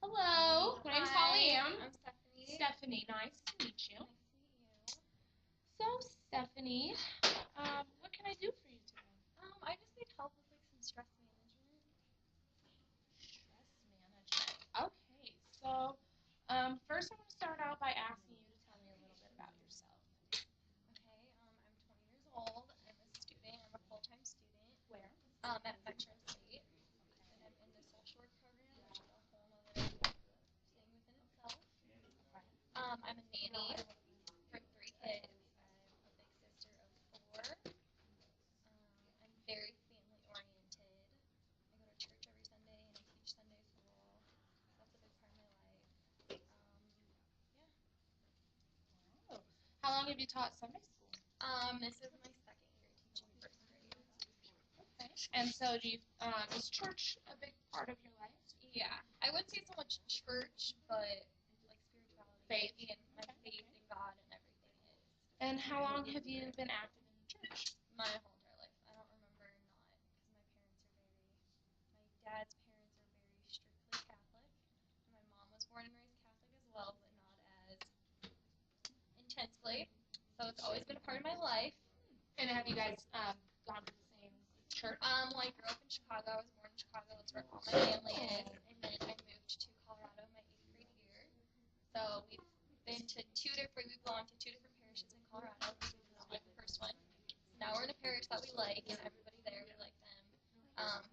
Hello, my name's Hollyanne. I'm Stephanie. Stephanie, nice to meet you. Nice to meet you. So, Stephanie, what can I do for you today? I just need help with some stress management. Stress management. Okay, so first I'm going to start out by asking you to tell me a little bit about yourself. Okay, I'm 20 years old. I'm a student. I'm a full-time student. Where? At Metro State. And I'm in the social work program, which is a whole other thing within itself. I'm a nanny for 3 kids. I'm a big sister of 4. I'm very family oriented. I go to church every Sunday and I teach Sunday school. That's a big part of my life. Oh. How long have you taught Sunday school? This is my second year teaching first grade. Okay. And so is church a big part of your life? Yeah. I wouldn't say so much church, but like spirituality. Faith. And my faith in God and everything is. And how long have you been active in church? My whole entire life. I don't remember not, because my dad's parents are very strictly Catholic, and my mom was born and raised Catholic as well, but not as intensely. So it's always been a part of my life. And have you guys gone to the same church? Well, I grew up in Chicago. I was born in Chicago. That's where all my family is. And then I moved to Colorado my 8th grade year. So we belong to 2 different parishes in Colorado. This is like the first one. Now we're in a parish that we like, and everybody there, we like them.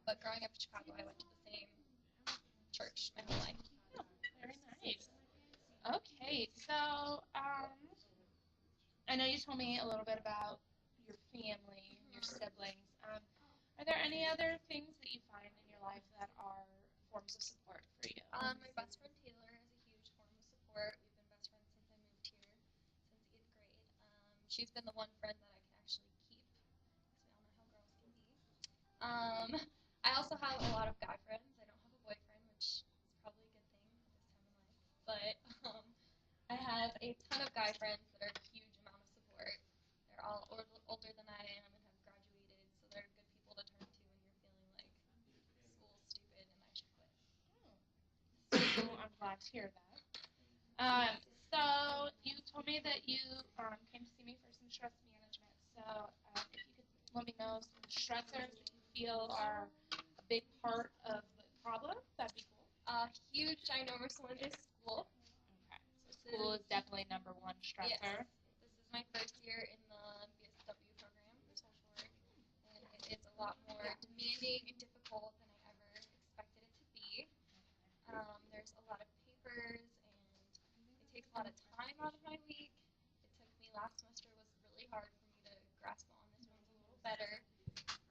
But growing up in Chicago, I went to the same church my whole life. Oh, very nice. Okay, so I know you told me a little bit about your family, your siblings. Are there any other things that you find in your life that are forms of support for you? My best friend Taylor is a huge form of support. We've been best friends since I moved here, since 8th grade. She's been the one friend that I can actually keep, because we all know how girls can be. I also have a lot of guy friends. I don't have a boyfriend, which is probably a good thing at this time in life. But I have a ton of guy friends that are a huge amount of support. They're all older than I am and have graduated, so they're good people to turn to when you're feeling like school's stupid and I should quit. So I'm glad to hear that. So you told me that you came to see me for some stress management. So if you could let me know some stressors that you feel are a big part of the problem, that'd be cool. Huge, ginormous one is school. Okay. So school is definitely number one stressor. Yes. This is my first year in the BSW program for social work, and it is a lot more demanding and difficult than I ever expected it to be. There's a lot of papers, and it takes a lot of time out of my week. It took me last semester was really hard for me to grasp on. This one's a little better.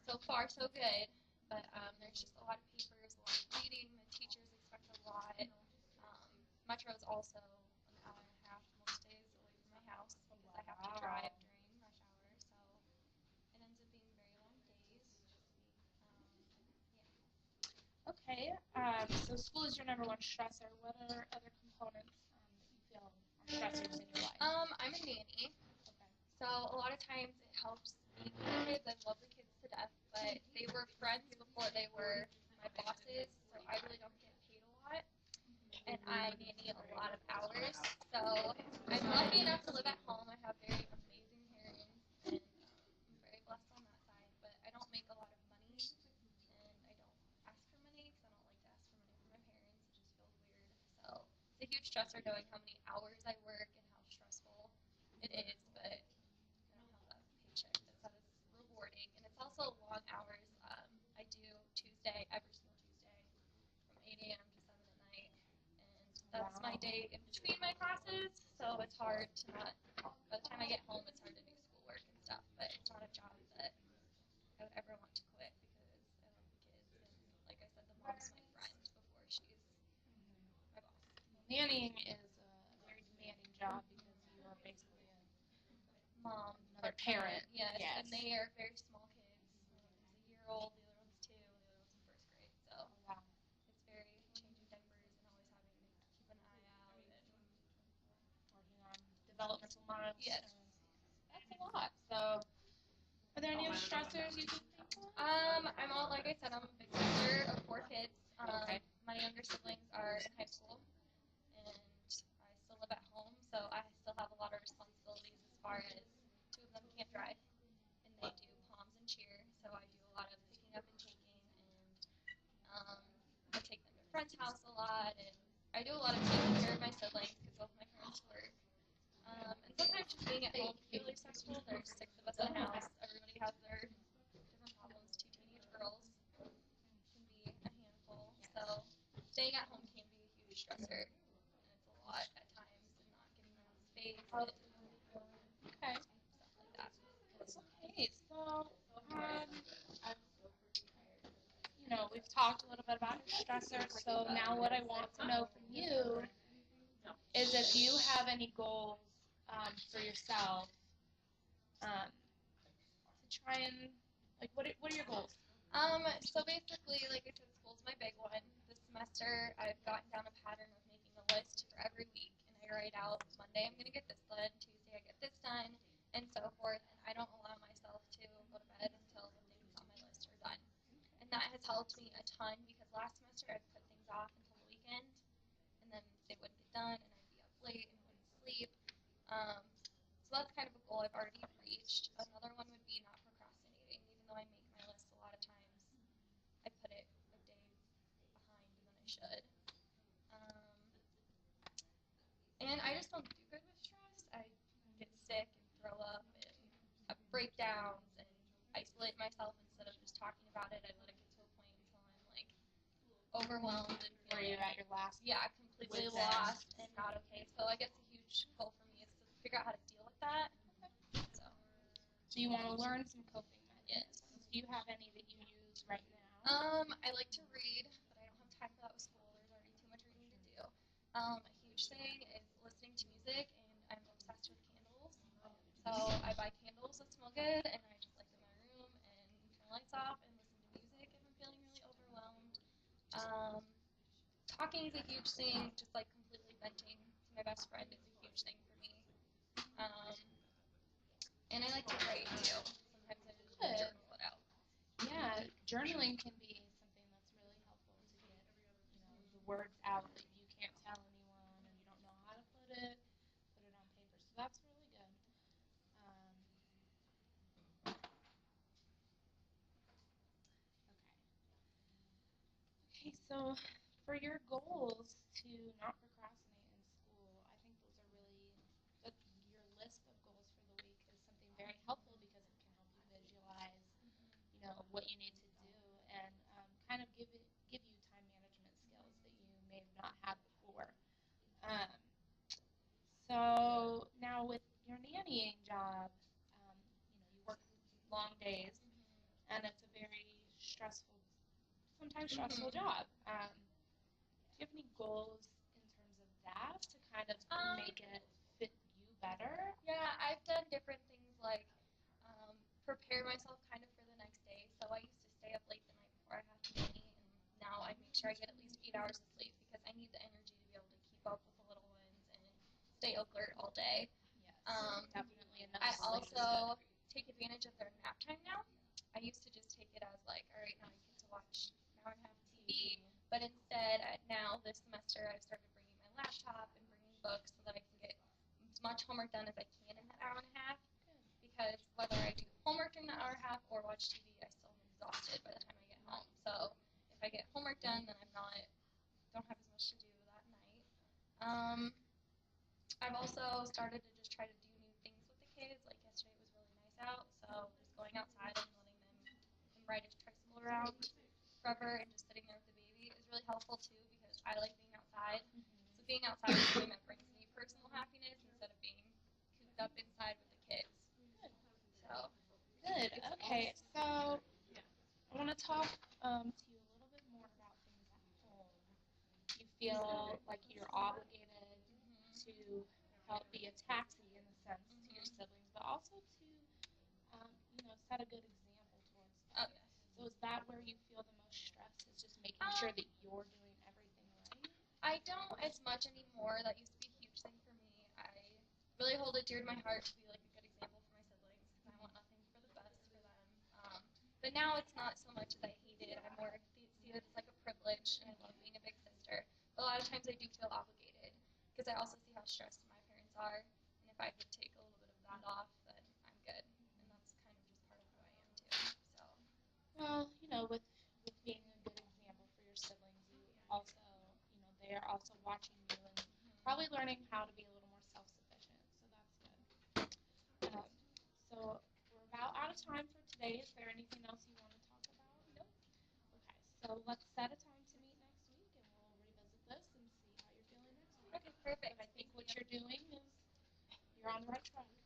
So far, so good. But there's just a lot of papers, a lot of reading. The teachers expect a lot. Metro is also an hour and a half most days away from my house because I have to drive during rush hour. So it ends up being very long days. Okay. So school is your number one stressor. What are other components that you feel are stressors in your life? I'm a nanny. Okay. So a lot of times it helps me with the kids. I love the kids to death, but they were friends before they were my bosses, so I really don't get paid a lot. And I nanny a lot of hours. So I'm lucky enough to live at home. I have very amazing parents, and I'm very blessed on that side. But I don't make a lot of money, and I don't ask for money because I don't like to ask for money from my parents. It just feels weird. So it's a huge stressor knowing how many hours I work and how stressful it is. But I don't have that paycheck that's as rewarding, and it's also long hours. I do Tuesday, every single Tuesday, from 8 a.m. to 7 at night, and that's my day in between my classes, so it's hard to not, by the time I get home, it's hard to do schoolwork and stuff, but it's not a job that I would ever want to quit because I love the kids, and like I said, the mom's my friend before she's my boss. Nannying is a very demanding job because you are basically Mom, another parent. yes, Yes. and they are very small kids. One of them's a year old, the other one's 2, and the other one's in first grade. So Wow. it's very changing diapers and always having to keep an eye out and Working on developmental milestones. Yes. That's a lot. So, are there any other stressors you can think of? I'm all, like I said, I'm a big sister of 4 kids. Okay. my younger siblings are in high school, and I still live at home, so I still have a lot of responsibilities as far as two of them can't drive, and they do palms and cheer, so I do a lot of picking up and taking, and I take them to friends' house a lot, and I do a lot of taking care of my siblings because both my parents work. And sometimes just being at home can be really stressful. There's 6 of us in the house. Everybody has their different problems. 2 teenage girls can be a handful. So staying at home can be a huge stressor. And it's a lot at times and not getting my own space and Okay. stuff like that. Okay. So, we've talked a little bit about your stressors. So now what I want to know from you is if you have any goals for yourself to try and, like, what are your goals? So basically, like I said, school's my big one. This semester, I've gotten down a pattern of making a list for every week, and I write out Monday I'm gonna get this done, Tuesday I get this done, and so forth. And I don't allow myself to go to bed until the things on my list are done. And that has helped me a ton because last semester I put things off until the weekend, and then they wouldn't get done, and I'd be up late and wouldn't sleep. So that's kind of a goal I've already reached. Another one would be not procrastinating, even though I make my list a lot of times. I put it a day behind than I should. And I just don't do good with stress. I get sick and throw up and have breakdowns and isolate myself instead of just talking about it. I let it get to a point until I'm like overwhelmed and Where you're at your last. Yeah, completely lost and not okay. So I guess a huge goal for me is to figure out how to deal with that. So you want to learn some coping methods. Yes. Do you have any that you use right now? I like to read, but I don't have time for that with school. There's already too much reading to do. A huge thing is listening to music, and I'm obsessed with candles. So I buy candles that smell good, and I just light them in my room and turn the lights off and listen to music if I'm feeling really overwhelmed. Talking is a huge thing, just like completely venting to my best friend is a huge thing for me. And I like to write too. Sometimes I just journal it out. Yeah, journaling can be something that's really helpful to get, the words out that you can't tell anyone or you don't know how to put it on paper. So that's really good. Okay, so for your goals to not procrastinate in school, I think those are really good. Your list of goals for the week is something very helpful because it can help you visualize, what you need to do and kind of give you time management skills that you may have not had before. Um, so now with your nannying job, you work long days and it's a very stressful, sometimes stressful job. Do you have any goals in terms of that to kind of make it fit you better? Yeah, I've done different things like prepare myself kind of for the next day. So I used to stay up late the night before I had the nanny, and now I make sure I get at least 8 hours of sleep because I need the energy to be able to keep up with the little ones and stay alert all day. Yes, definitely enough. I also take advantage of their nap time now. I used to just take it as like, all right, now I get to watch an hour and a half of TV. But instead, now this semester, I've started bringing my laptop and bringing books so that I can get as much homework done as I can in that hour and a half. Because whether I do homework in that hour and a half or watch TV, I still am exhausted by the time I get home. So if I get homework done, then don't have as much to do that night. I've also started to just try to do new things with the kids. Like yesterday it was really nice out, so just going outside and letting them ride a tricycle around forever and just sitting there with the baby is really helpful too because I like being outside. So being outside is something that brings me personal happiness instead of being cooped up inside with the kids. So good. Okay, so I want to talk to you a little bit more about things at home. You feel like you're obligated to help be a taxi in a sense to your siblings, but also to set a good example towards them. Oh yes. So is that where you feel the most stress? Is just making sure that you're doing everything right? I don't as much anymore. That used to be a huge thing for me. I really hold it dear to my heart to be like a good example for my siblings because I want nothing for the best for them. But now it's not so much as I hate it. I more see it as like a privilege, and I love being a big a lot of times I do feel obligated because I also see how stressed my parents are, and if I could take a little bit of that off, then I'm good. And that's kind of just part of who I am too. So. Well, with being a good example for your siblings, you also, they are also watching you and probably learning how to be a little more self-sufficient. So that's good. So we're about out of time for today. Is there anything else you want to talk about? Nope. Okay, so let's set a time to meet next week, and we'll revisit this and see how you're feeling next week. Okay, perfect. But I think what you're doing is you're on the right track.